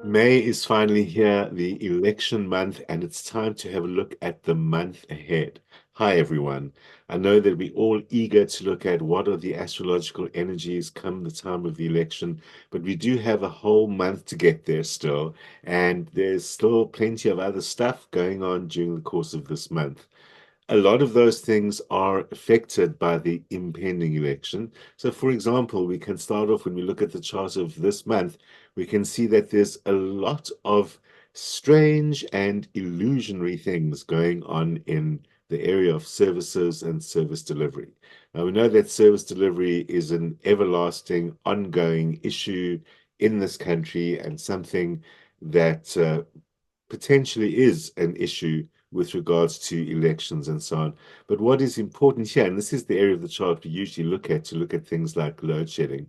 May is finally here, the election month, and it's time to have a look at the month ahead. Hi, everyone. I know that we're all eager to look at what are the astrological energies come the time of the election, but we do have a whole month to get there still, and there's still plenty of other stuff going on during the course of this month. A lot of those things are affected by the impending election. So, for example, we can start off when we look at the chart of this month, we can see that there's a lot of strange and illusionary things going on in the area of services and service delivery. Now, we know that service delivery is an everlasting, ongoing issue in this country and something that potentially is an issue with regards to elections and so on. But what is important here, and this is the area of the chart we usually look at to look at things like load shedding,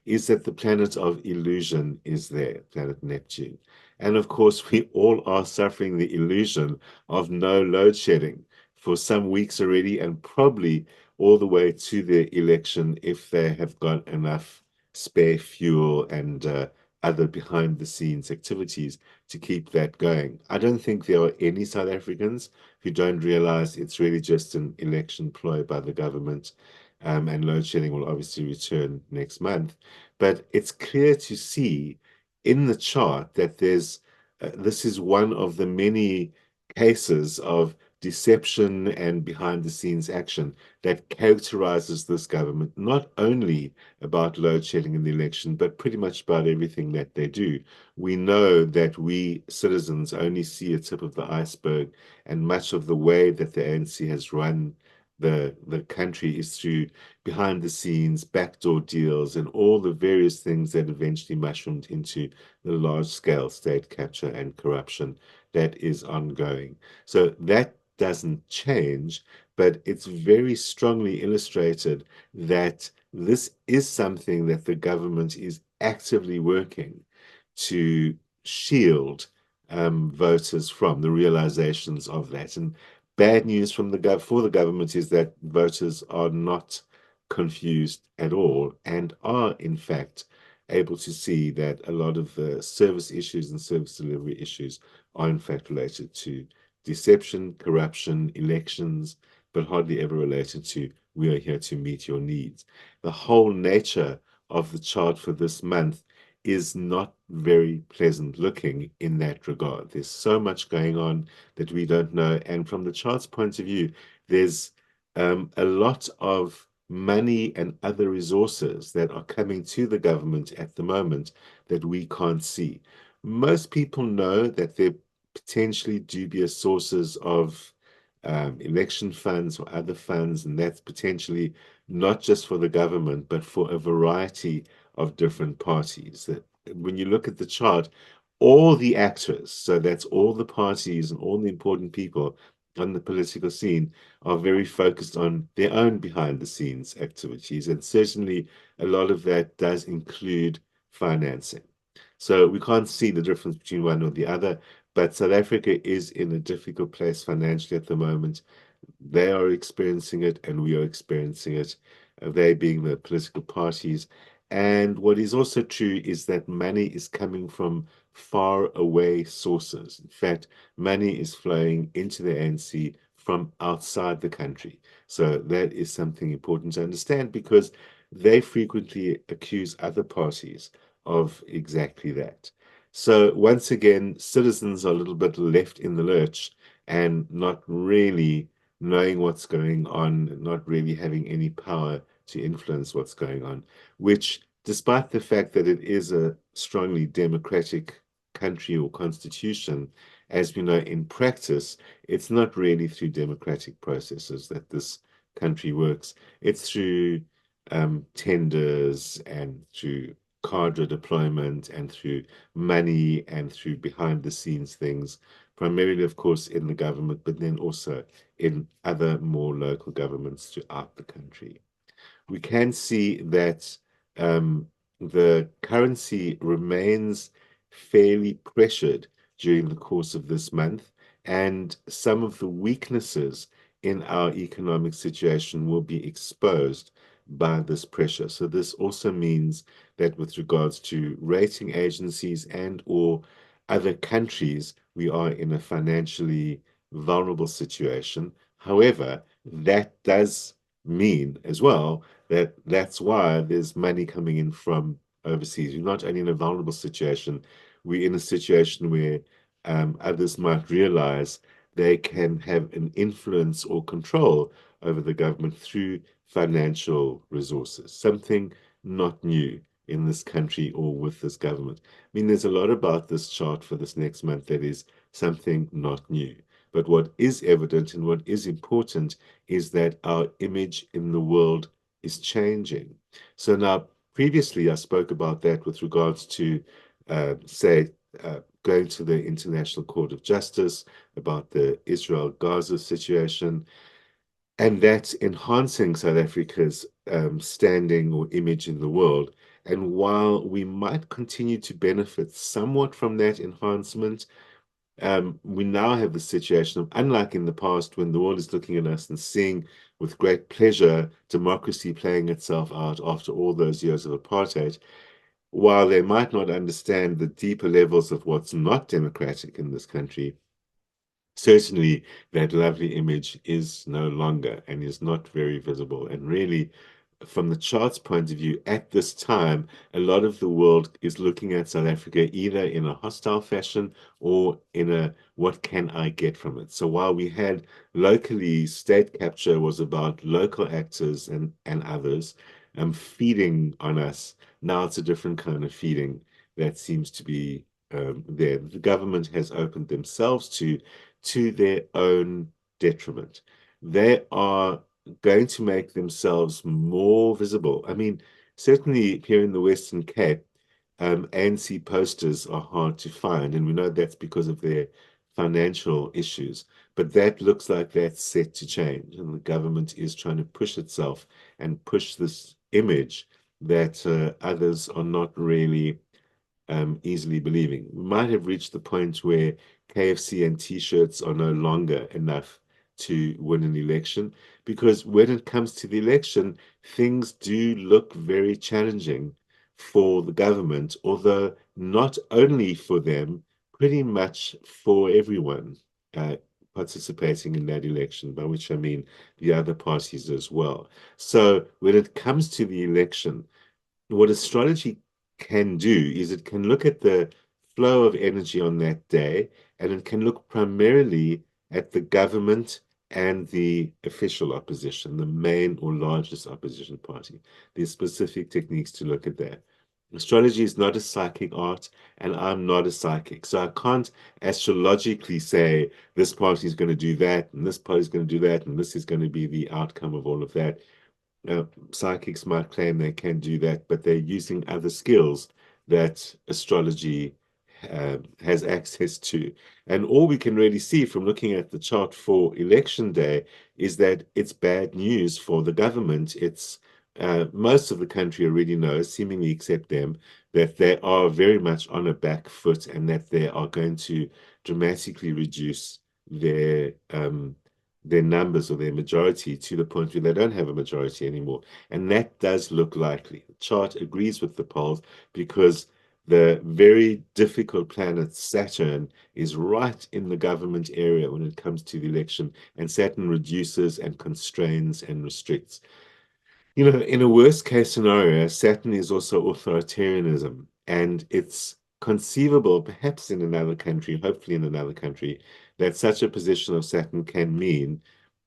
is that the planet of illusion is there, planet Neptune. And of course, we all are suffering the illusion of no load shedding for some weeks already, and probably all the way to the election if they have got enough spare fuel and other behind the scenes activities to keep that going. I don't think there are any South Africans who don't realize it's really just an election ploy by the government. And load shedding will obviously return next month. But it's clear to see in the chart that this is one of the many cases of deception and behind the scenes action that characterizes this government, not only about load shedding in the election, but pretty much about everything that they do. We know that we citizens only see a tip of the iceberg, and much of the way that the ANC has run the country is through behind the scenes, backdoor deals, and all the various things that eventually mushroomed into the large scale state capture and corruption that is ongoing. So that doesn't change, but it's very strongly illustrated that this is something that the government is actively working to shield voters from the realizations of that. And bad news from for the government is that voters are not confused at all and are, in fact, able to see that a lot of the service issues and service delivery issues are, in fact, related to deception, corruption, elections, but hardly ever related to we are here to meet your needs. The whole nature of the chart for this month is not very pleasant looking in that regard. There's so much going on that we don't know. And from the chart's point of view, there's a lot of money and other resources that are coming to the government at the moment that we can't see. Most people know that they're potentially dubious sources of election funds or other funds, and that's potentially not just for the government, but for a variety of different parties. That when you look at the chart, all the actors, so that's all the parties and all the important people on the political scene, are very focused on their own behind the scenes activities. And certainly a lot of that does include financing. So we can't see the difference between one or the other, but South Africa is in a difficult place financially at the moment. They are experiencing it, and we are experiencing it, they being the political parties. And what is also true is that money is coming from far away sources. In fact, money is flowing into the ANC from outside the country. So that is something important to understand because they frequently accuse other parties of exactly that. So once again, citizens are a little bit left in the lurch and not really knowing what's going on, not really having any power to influence what's going on, which, despite the fact that it is a strongly democratic country or constitution, as we know in practice, it's not really through democratic processes that this country works. It's through tenders and through cadre deployment and through money and through behind the scenes things, primarily, of course, in the government, but then also in other more local governments throughout the country. We can see that the currency remains fairly pressured during the course of this month, and some of the weaknesses in our economic situation will be exposed by this pressure. So this also means that with regards to rating agencies and or other countries, we are in a financially vulnerable situation. However, that does mean as well that that's why there's money coming in from overseas. We're not only in a vulnerable situation, we're in a situation where others might realize they can have an influence or control over the government through financial resources, something not new in this country or with this government. I mean, there's a lot about this chart for this next month that is something not new. But what is evident and what is important is that our image in the world is changing. So now, previously, I spoke about that with regards to, say, going to the International Court of Justice, about the Israel-Gaza situation, and that's enhancing South Africa's standing or image in the world. And while we might continue to benefit somewhat from that enhancement, we now have the situation of, unlike in the past, when the world is looking at us and seeing with great pleasure democracy playing itself out after all those years of apartheid, while they might not understand the deeper levels of what's not democratic in this country, certainly that lovely image is no longer and is not very visible. And really, from the chart's point of view, at this time, a lot of the world is looking at South Africa either in a hostile fashion or in a what can I get from it? So while we had locally, state capture was about local actors and others feeding on us, now it's a different kind of feeding that seems to be there. The government has opened themselves to their own detriment. They are going to make themselves more visible. I mean, certainly here in the Western Cape, ANC posters are hard to find, and we know that's because of their financial issues. But that looks like that's set to change, and the government is trying to push itself and push this image that others are not really easily believing. We might have reached the point where KFC and T-shirts are no longer enough to win an election, because when it comes to the election, things do look very challenging for the government, although not only for them, pretty much for everyone uh, participating in that election, by which I mean the other parties as well. So when it comes to the election, what astrology can do is it can look at the flow of energy on that day, and it can look primarily at the government and the official opposition, the main or largest opposition party. There's specific techniques to look at that. Astrology is not a psychic art, and I'm not a psychic. So I can't astrologically say this party is going to do that, and this party is going to do that, and this is going to be the outcome of all of that. Psychics might claim they can do that, but they're using other skills that astrology has access to. And all we can really see from looking at the chart for election day is that it's bad news for the government. It's most of the country already knows, seemingly except them, that they are very much on a back foot and that they are going to dramatically reduce their numbers or their majority to the point where they don't have a majority anymore. And that does look likely. The chart agrees with the polls because the very difficult planet Saturn is right in the government area when it comes to the election, and Saturn reduces and constrains and restricts. You know, in a worst case scenario, Saturn is also authoritarianism, and it's conceivable, perhaps in another country, hopefully in another country, that such a position of Saturn can mean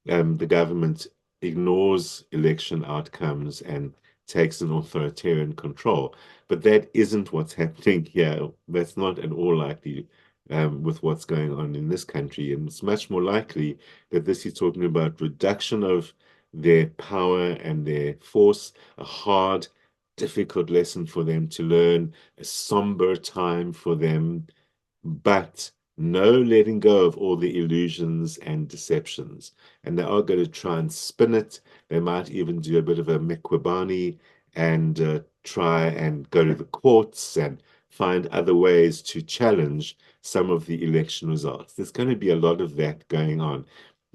the government ignores election outcomes and takes an authoritarian control. But that isn't what's happening here. That's not at all likely with what's going on in this country. And it's much more likely that this is talking about reduction of their power and their force, a hard, difficult lesson for them to learn, a somber time for them, but no letting go of all the illusions and deceptions. And they are going to try and spin it. They might even do a bit of a Mekwabani and try and go to the courts and find other ways to challenge some of the election results. There's going to be a lot of that going on.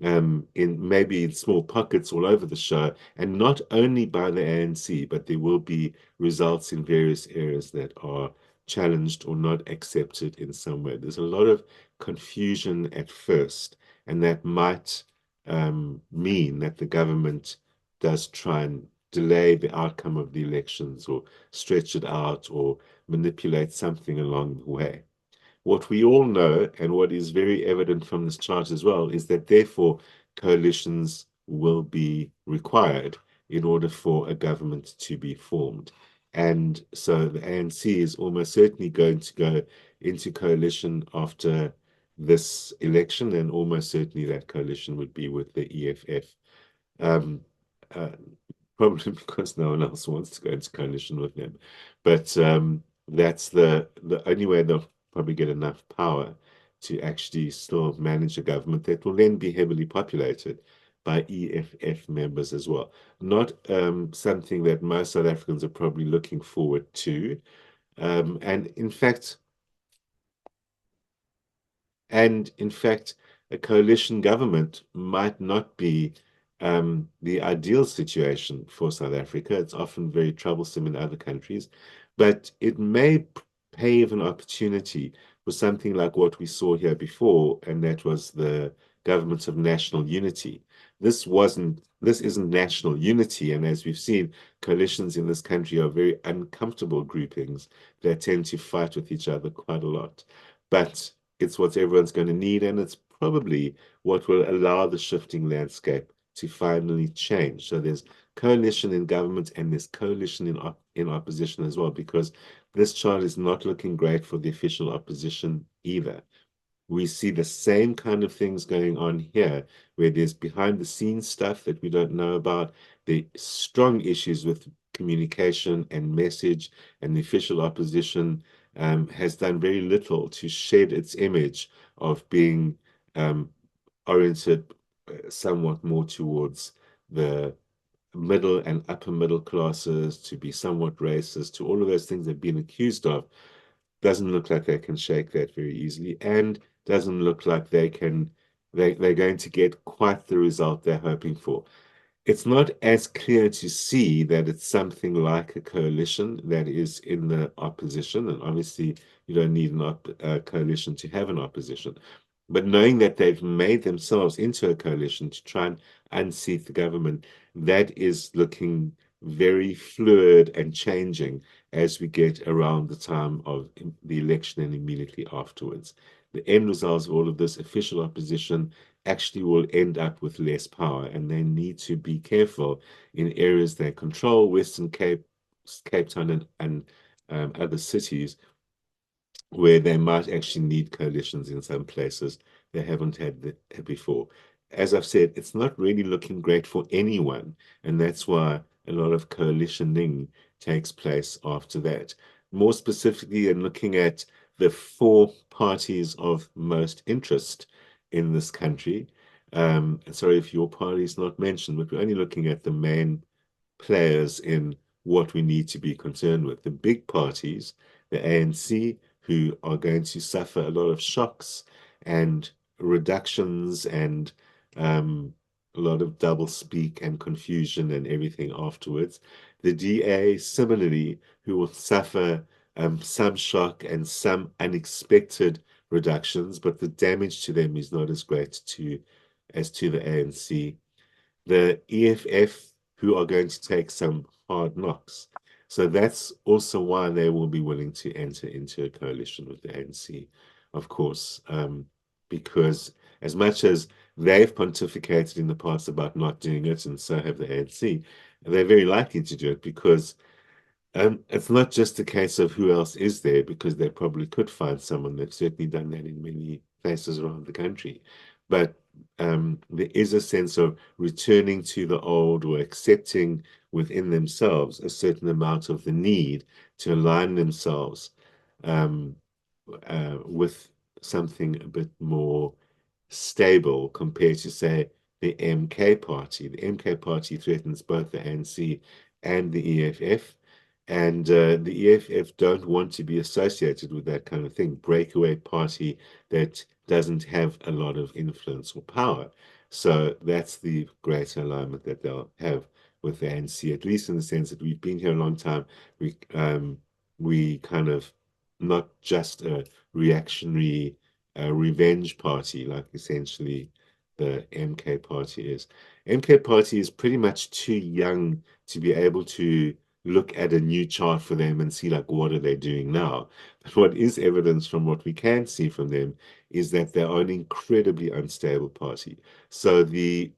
In maybe in small pockets all over the show, and not only by the ANC, but there will be results in various areas that are challenged or not accepted in some way. There's a lot of confusion at first, and that might mean that the government does try and delay the outcome of the elections or stretch it out or manipulate something along the way. What we all know, and what is very evident from this chart as well, is that therefore coalitions will be required in order for a government to be formed. And so the ANC is almost certainly going to go into coalition after this election, and almost certainly that coalition would be with the EFF. Um, uh, Probably because no one else wants to go into coalition with them. But that's the only way they'll probably get enough power to actually still manage a government that will then be heavily populated by EFF members as well. Not something that most South Africans are probably looking forward to. And in fact, a coalition government might not be the ideal situation for South Africa. It's often very troublesome in other countries, but it may pave an opportunity for something like what we saw here before, and that was the government of national unity. This isn't national unity, and as we've seen, coalitions in this country are very uncomfortable groupings that tend to fight with each other quite a lot. But it's what everyone's going to need, and it's probably what will allow the shifting landscape to finally change. So there's coalition in government and there's coalition in opposition as well, because this chart is not looking great for the official opposition either. We see the same kind of things going on here, where there's behind the scenes stuff that we don't know about, the strong issues with communication and message, and the official opposition has done very little to shed its image of being oriented somewhat more towards the middle and upper middle classes, to be somewhat racist, to all of those things they've been accused of. Doesn't look like they can shake that very easily, and doesn't look like they're going to get quite the result they're hoping for. It's not as clear to see that it's something like a coalition that is in the opposition, and obviously you don't need a coalition to have an opposition. But knowing that they've made themselves into a coalition to try and unseat the government, that is looking very fluid and changing as we get around the time of the election and immediately afterwards. The end results of all of this official opposition actually will end up with less power, and they need to be careful in areas they control, Western Cape, Cape Town, and other cities, where they might actually need coalitions in some places they haven't had before. As I've said, it's not really looking great for anyone, and that's why a lot of coalitioning takes place after that. More specifically, in looking at the four parties of most interest in this country. Sorry if your party is not mentioned, but we're only looking at the main players in what we need to be concerned with. The big parties, the ANC, who are going to suffer a lot of shocks and reductions and a lot of double speak and confusion and everything afterwards. The DA, similarly, who will suffer some shock and some unexpected reductions, but the damage to them is not as great as to the ANC. The EFF, who are going to take some hard knocks. So that's also why they will be willing to enter into a coalition with the ANC, of course, because as much as they've pontificated in the past about not doing it, and so have the ANC, they're very likely to do it because it's not just a case of who else is there, because they probably could find someone. They've certainly done that in many places around the country. But there is a sense of returning to the old, or accepting within themselves a certain amount of the need to align themselves um, with something a bit more stable compared to, say, the MK party. The MK party threatens both the ANC and the EFF. And the EFF don't want to be associated with that kind of thing, breakaway party that doesn't have a lot of influence or power. So that's the greater alignment that they'll have with the ANC, at least in the sense that we've been here a long time. We kind of not just a reactionary revenge party like essentially the MK party is. MK party is pretty much too young to be able to look at a new chart for them and see like what are they doing now. But what is evidence from what we can see from them is that they are an incredibly unstable party. So the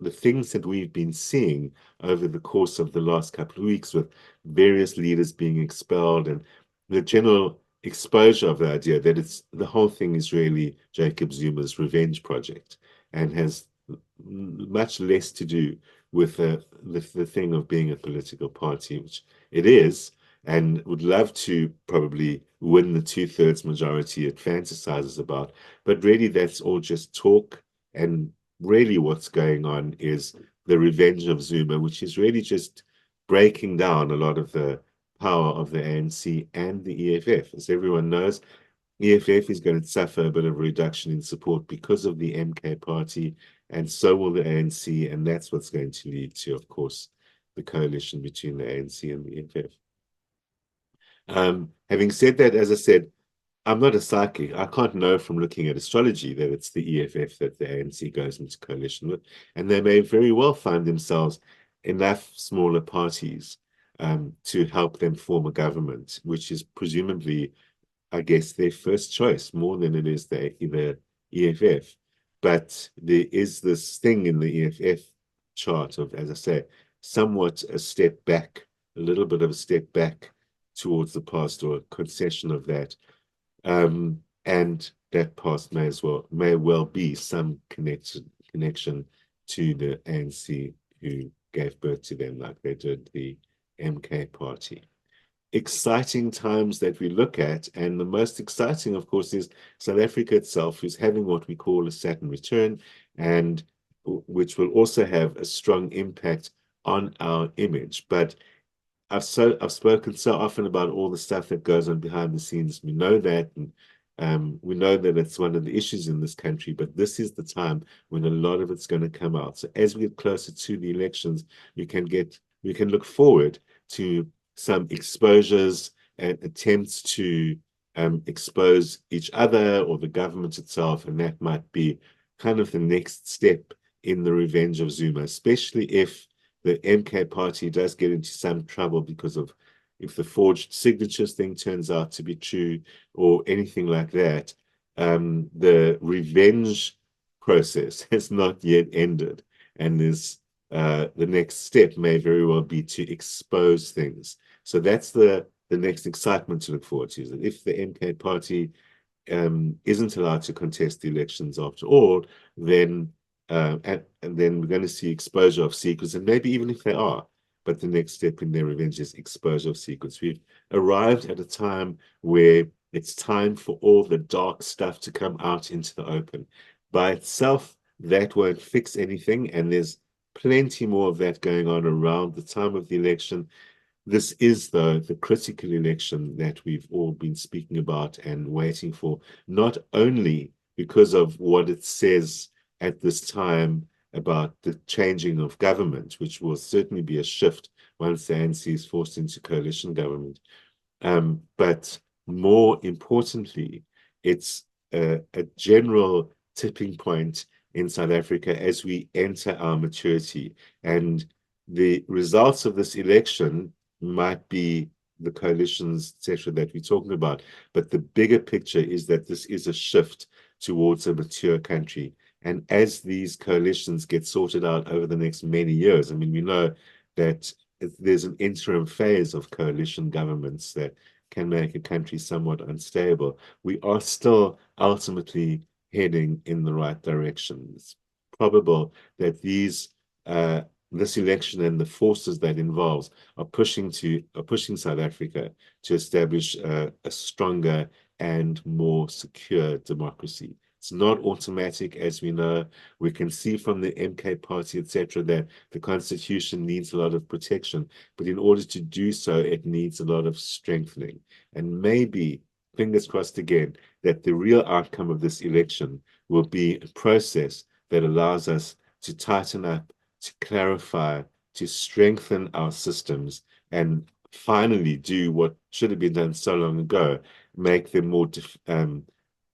things that we've been seeing over the course of the last couple of weeks with various leaders being expelled and the general exposure of the idea that it's the whole thing is really Jacob Zuma's revenge project and has much less to do with the thing of being a political party, which it is, and would love to probably win the two-thirds majority it fantasizes about. But really, that's all just talk. And really, what's going on is the revenge of Zuma, which is really just breaking down a lot of the power of the ANC and the EFF. As everyone knows, EFF is going to suffer a bit of a reduction in support because of the MK party, and so will the ANC, and that's what's going to lead to, of course, the coalition between the ANC and the EFF. Having said that, as I said, I'm not a psychic. I can't know from looking at astrology that it's the EFF that the ANC goes into coalition with, and they may very well find themselves enough smaller parties to help them form a government, which is presumably, I guess, their first choice more than it is the EFF. But there is this thing in the EFF chart of, as I say, somewhat a step back, a little bit of a step back towards the past or a concession of that. And that past may well be some connection to the ANC who gave birth to them, like they did the MK party. Exciting times that we look at, and the most exciting, of course, is South Africa itself, who's having what we call a Saturn return, and which will also have a strong impact on our image. But I've spoken so often about all the stuff that goes on behind the scenes. We know that, and we know that it's one of the issues in this country. But this is the time when a lot of it's going to come out. So as we get closer to the elections, we can look forward to some exposures and attempts to expose each other or the government itself, and that might be kind of the next step in the revenge of Zuma, especially if the MK party does get into some trouble because of if the forged signatures thing turns out to be true or anything like that. The revenge process has not yet ended, and the next step may very well be to expose things. So that's the next excitement to look forward to. Is that if the MK party isn't allowed to contest the elections after all, then and then we're going to see exposure of secrets, and maybe even if they are, but the next step in their revenge is exposure of secrets. We've arrived at a time where it's time for all the dark stuff to come out into the open. By itself, that won't fix anything, and there's plenty more of that going on around the time of the election. This is, though, the critical election that we've all been speaking about and waiting for, not only because of what it says at this time about the changing of government, which will certainly be a shift once the ANC is forced into coalition government, but more importantly, it's a general tipping point in South Africa as we enter our maturity. And the results of this election might be the coalitions, etc., that we're talking about. But the bigger picture is that this is a shift towards a mature country. And as these coalitions get sorted out over the next many years, I mean, we know that there's an interim phase of coalition governments that can make a country somewhat unstable. We are still ultimately heading in the right direction. It's probable that this election and the forces that involves are pushing South Africa to establish a stronger and more secure democracy. It's not automatic, as we know. We can see from the MK party, etc., that the constitution needs a lot of protection, but in order to do so, it needs a lot of strengthening. And maybe, fingers crossed again, that the real outcome of this election will be a process that allows us to tighten up, to clarify, to strengthen our systems, and finally do what should have been done so long ago, make them more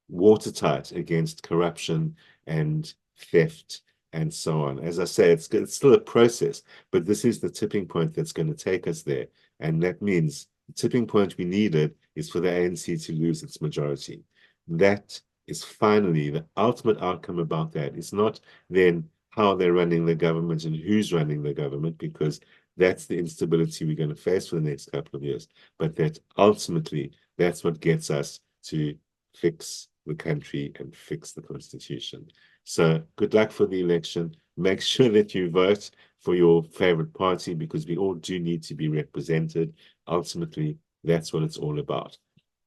watertight against corruption and theft and so on. As I say, it's still a process, but this is the tipping point that's going to take us there. And that means the tipping point we needed is for the ANC to lose its majority. That is finally the ultimate outcome about that. It's not then how they're running the government and who's running the government, because that's the instability we're going to face for the next couple of years. But that ultimately, that's what gets us to fix the country and fix the constitution. So good luck for the election. Make sure that you vote for your favorite party, because we all do need to be represented. Ultimately, that's what it's all about.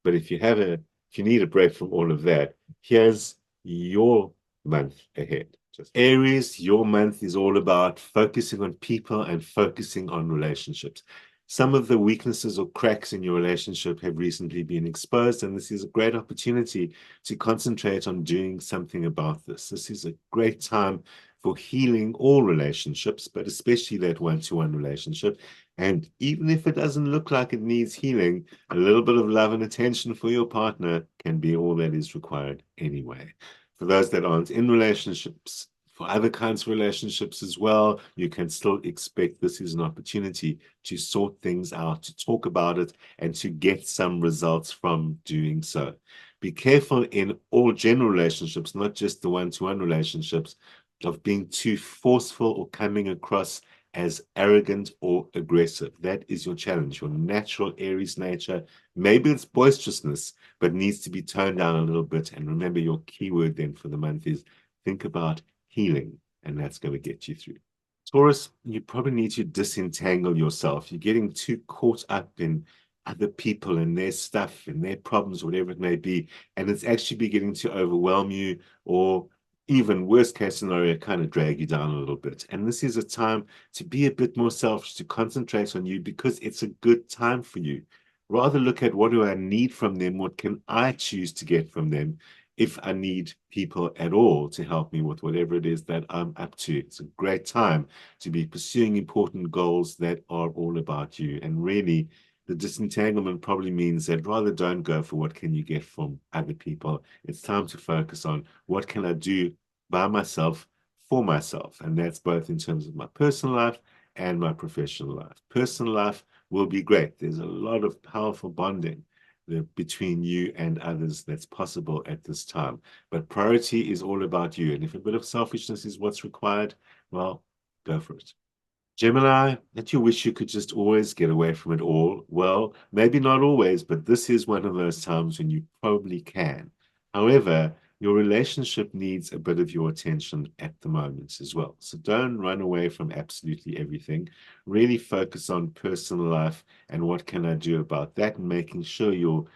But if you need a break from all of that, here's your month ahead. Aries, your month is all about focusing on people and focusing on relationships. Some of the weaknesses or cracks in your relationship have recently been exposed, and this is a great opportunity to concentrate on doing something about this. This is a great time for healing all relationships, but especially that one-to-one relationship. And even if it doesn't look like it needs healing, a little bit of love and attention for your partner can be all that is required anyway. For those that aren't in relationships, for other kinds of relationships as well, you can still expect this is an opportunity to sort things out, to talk about it, and to get some results from doing so. Be careful in all general relationships, not just the one-to-one relationships, of being too forceful or coming across as arrogant or aggressive. That is your challenge, your natural Aries nature. Maybe it's boisterousness, but needs to be toned down a little bit. And remember, your keyword then for the month is think about healing, and that's going to get you through. Taurus, you probably need to disentangle yourself. You're getting too caught up in other people and their stuff and their problems, whatever it may be, and it's actually beginning to overwhelm you, or even worst case scenario, kind of drag you down a little bit. And this is a time to be a bit more selfish, to concentrate on you, because it's a good time for you. Rather look at, what do I need from them? What can I choose to get from them? If I need people at all to help me with whatever it is that I'm up to. It's a great time to be pursuing important goals that are all about you. And really, the disentanglement probably means that rather don't go for what can you get from other people. It's time to focus on what can I do by myself for myself. And that's both in terms of my personal life and my professional life. Personal life will be great. There's a lot of powerful bonding between you and others that's possible at this time. But priority is all about you. And if a bit of selfishness is what's required, well, go for it. Gemini, that you wish you could just always get away from it all. Well, maybe not always, but this is one of those times when you probably can. However, your relationship needs a bit of your attention at the moment as well. So don't run away from absolutely everything. Really focus on personal life and what can I do about that, and making sure your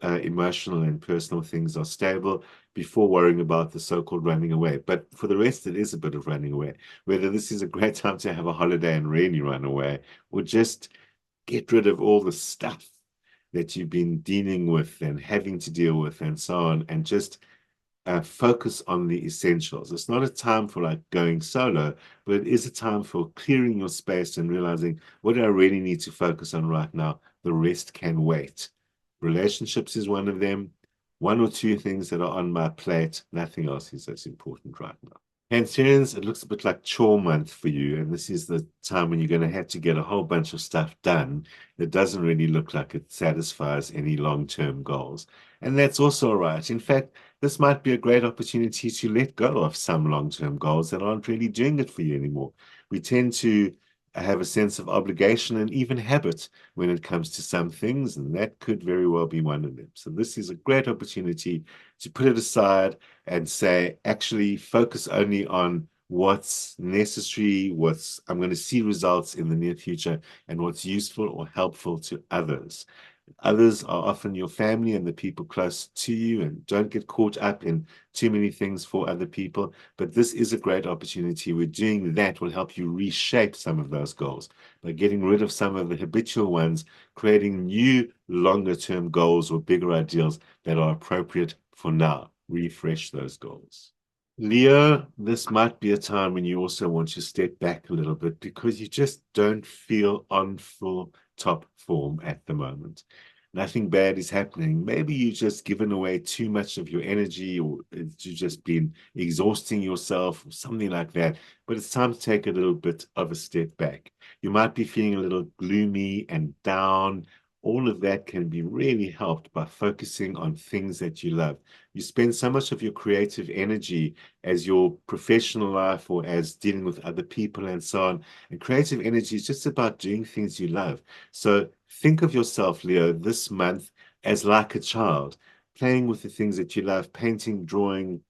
emotional and personal things are stable before worrying about the so-called running away. But for the rest, it is a bit of running away. Whether this is a great time to have a holiday and really run away, or just get rid of all the stuff that you've been dealing with and having to deal with and so on, and just focus on the essentials. It's not a time for like going solo, but it is a time for clearing your space and realizing, what do I really need to focus on right now? The rest can wait. Relationships is one of them. One or two things that are on my plate. Nothing else is as important right now. Cancerians, it looks a bit like chore month for you, and this is the time when you're going to have to get a whole bunch of stuff done that doesn't really look like it satisfies any long-term goals. And that's also all right. In fact, this might be a great opportunity to let go of some long-term goals that aren't really doing it for you anymore. We tend to have a sense of obligation and even habit when it comes to some things, and that could very well be one of them. So this is a great opportunity to put it aside and say, actually focus only on what's necessary, I'm going to see results in the near future, and what's useful or helpful to others. Others are often your family and the people close to you, and don't get caught up in too many things for other people. But this is a great opportunity where doing that will help you reshape some of those goals by getting rid of some of the habitual ones, creating new longer-term goals or bigger ideals that are appropriate for now. Refresh those goals. Leo, this might be a time when you also want to step back a little bit, because you just don't feel on full top form at the moment. nothing bad is happening. Maybe you've just given away too much of your energy, or you've just been exhausting yourself, or something like that. But it's time to take a little bit of a step back. You might be feeling a little gloomy and down. All of that can be really helped by focusing on things that you love. You spend so much of your creative energy as your professional life or as dealing with other people and so on. And creative energy is just about doing things you love. So think of yourself, Leo, this month as like a child, playing with the things that you love, painting, drawing,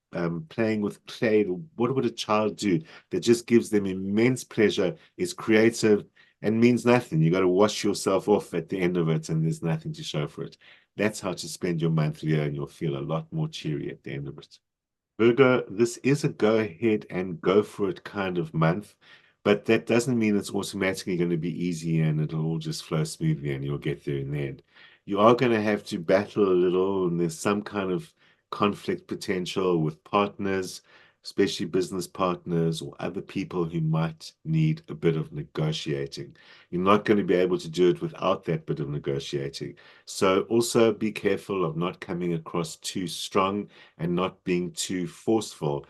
playing with clay. What would a child do that just gives them immense pleasure, is creative, and means nothing? You got to wash yourself off at the end of it, and there's nothing to show for it. That's how to spend your month, Leo, and you'll feel a lot more cheery at the end of it. Virgo, this is a go ahead and go for it kind of month, but that doesn't mean it's automatically going to be easy and it'll all just flow smoothly and you'll get there in the end. You are going to have to battle a little, and there's some kind of conflict potential with partners, especially business partners or other people who might need a bit of negotiating. You're not going to be able to do it without that bit of negotiating. So also be careful of not coming across too strong and not being too forceful.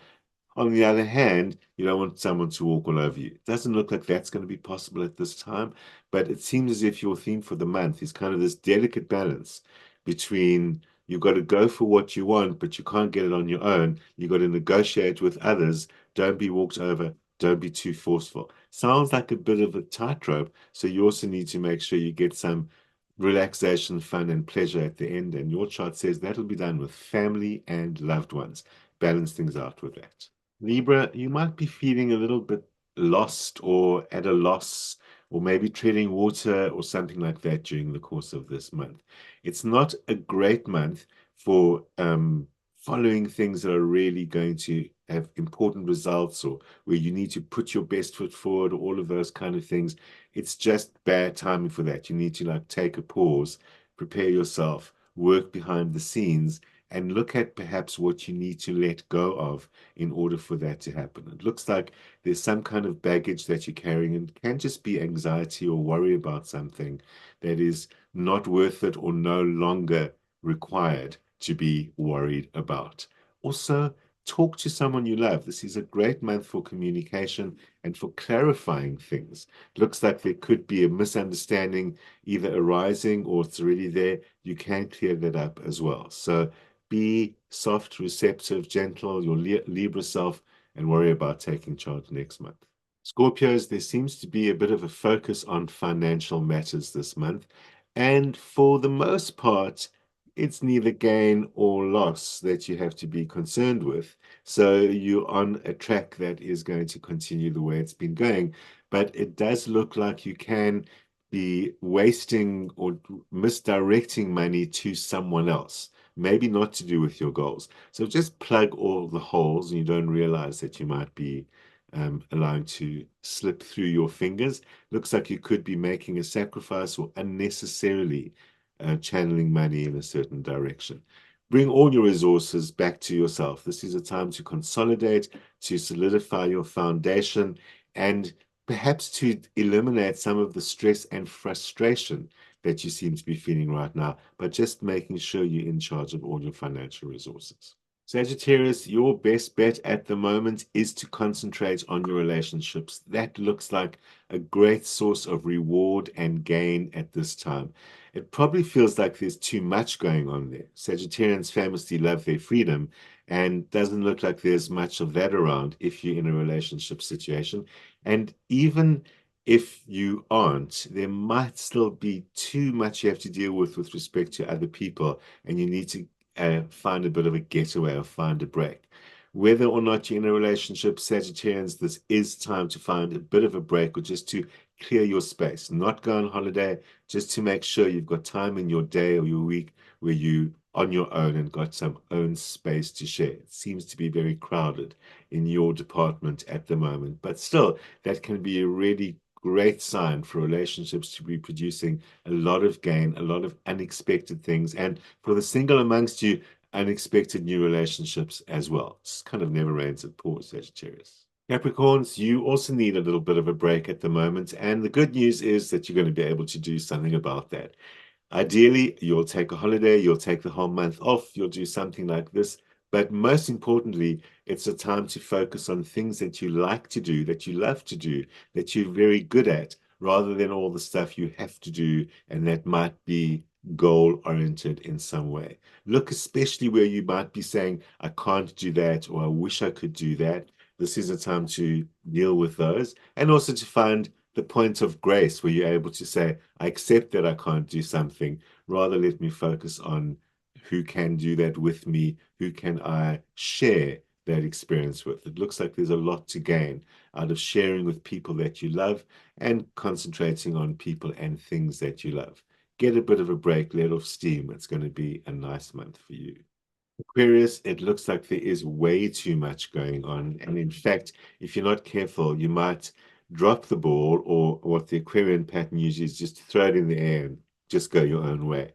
On the other hand, you don't want someone to walk all over you. It doesn't look like that's going to be possible at this time, but it seems as if your theme for the month is kind of this delicate balance between you've got to go for what you want, but you can't get it on your own. You've got to negotiate with others. Don't be walked over. Don't be too forceful. Sounds like a bit of a tightrope. So you also need to make sure you get some relaxation, fun, and pleasure at the end. And your chart says that'll be done with family and loved ones. Balance things out with that. Libra, you might be feeling a little bit lost or at a loss, or maybe treading water or something like that during the course of this month. It's not a great month for following things that are really going to have important results, or where you need to put your best foot forward, or all of those kind of things. It's just bad timing for that. You need to like take a pause, prepare yourself, work behind the scenes, and look at perhaps what you need to let go of in order for that to happen. It looks like there's some kind of baggage that you're carrying, and it can just be anxiety or worry about something that is not worth it or no longer required to be worried about. Also, talk to someone you love. This is a great month for communication and for clarifying things. It looks like there could be a misunderstanding either arising or it's already there. You can clear that up as well. So be soft, receptive, gentle, your Libra self, and worry about taking charge next month. Scorpios, there seems to be a bit of a focus on financial matters this month. And for the most part, it's neither gain or loss that you have to be concerned with. So you're on a track that is going to continue the way it's been going. But it does look like you can be wasting or misdirecting money to someone else, maybe not to do with your goals. So just plug all the holes and you don't realize that you might be allowing to slip through your fingers. Looks like you could be making a sacrifice or unnecessarily channeling money in a certain direction. Bring all your resources back to yourself. This is a time to consolidate, to solidify your foundation, and perhaps to eliminate some of the stress and frustration that you seem to be feeling right now, but just making sure you're in charge of all your financial resources. Sagittarius, your best bet at the moment is to concentrate on your relationships. That looks like a great source of reward and gain at this time. It probably feels like there's too much going on there. Sagittarians famously love their freedom, and doesn't look like there's much of that around if you're in a relationship situation. And even if you aren't, there might still be too much you have to deal with respect to other people, and you need to find a bit of a getaway or find a break. Whether or not you're in a relationship, Sagittarians, this is time to find a bit of a break or just to clear your space, not go on holiday, just to make sure you've got time in your day or your week where you on your own and got some own space to share. It seems to be very crowded in your department at the moment, but still, that can be a really great sign for relationships to be producing a lot of gain, a lot of unexpected things, and for the single amongst you, unexpected new relationships as well. It's kind of never rains at poor Sagittarius. Capricorns, you also need a little bit of a break at the moment, and the good news is that you're going to be able to do something about that. Ideally, you'll take a holiday, you'll take the whole month off, you'll do something like this. But most importantly, it's a time to focus on things that you like to do, that you love to do, that you're very good at, rather than all the stuff you have to do and that might be goal-oriented in some way. Look especially where you might be saying, I can't do that, or I wish I could do that. This is a time to deal with those and also to find the point of grace where you're able to say, I accept that I can't do something. Rather, let me focus on who can do that with me, who can I share that experience with. It looks like there's a lot to gain out of sharing with people that you love and concentrating on people and things that you love. Get a bit of a break, let off steam. It's going to be a nice month for you. Aquarius, it looks like there is way too much going on. And in fact, if you're not careful, you might drop the ball, or what the Aquarian pattern usually is just throw it in the air and just go your own way.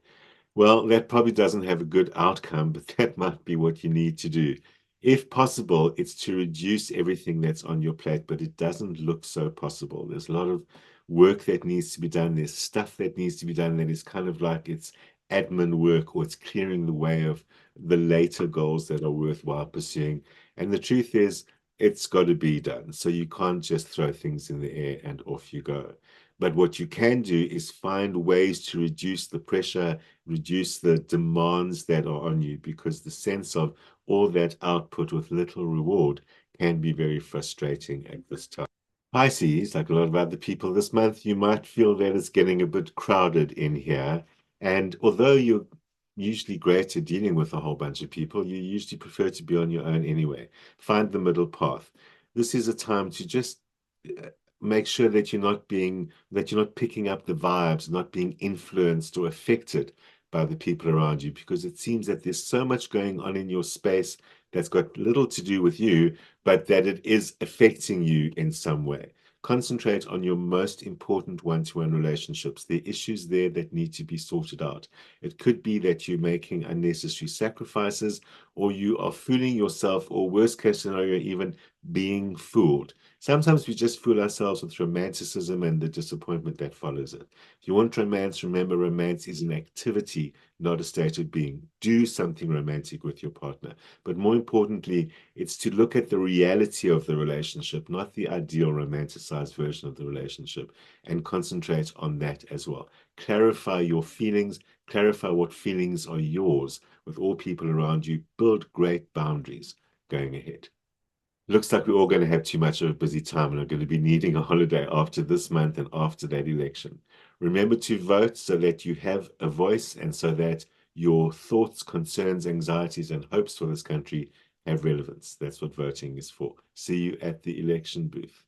Well, that probably doesn't have a good outcome, but that might be what you need to do. If possible, it's to reduce everything that's on your plate, but it doesn't look so possible. There's a lot of work that needs to be done. There's stuff that needs to be done that is kind of like it's admin work, or it's clearing the way of the later goals that are worthwhile pursuing. And the truth is, it's got to be done. So you can't just throw things in the air and off you go. But what you can do is find ways to reduce the pressure, reduce the demands that are on you, because the sense of all that output with little reward can be very frustrating at this time. Pisces, like a lot of other people this month, you might feel that it's getting a bit crowded in here. And although you're usually great at dealing with a whole bunch of people, you usually prefer to be on your own anyway. Find the middle path. This is a time to just make sure that you're not picking up the vibes, not being influenced or affected by the people around you, because it seems that there's so much going on in your space that's got little to do with you, but that it is affecting you in some way. Concentrate on your most important one-to-one relationships. The issues there that need to be sorted out. It could be that you're making unnecessary sacrifices, or you are fooling yourself, or worst case scenario, even being fooled. Sometimes we just fool ourselves with romanticism and the disappointment that follows it. If you want romance, remember romance is an activity, not a state of being. Do something romantic with your partner. But more importantly, it's to look at the reality of the relationship, not the ideal romanticized version of the relationship, and concentrate on that as well. Clarify your feelings, clarify what feelings are yours with all people around you. Build great boundaries going ahead. Looks like we're all going to have too much of a busy time and are going to be needing a holiday after this month and after that election. Remember to vote so that you have a voice and so that your thoughts, concerns, anxieties, and hopes for this country have relevance. That's what voting is for. See you at the election booth.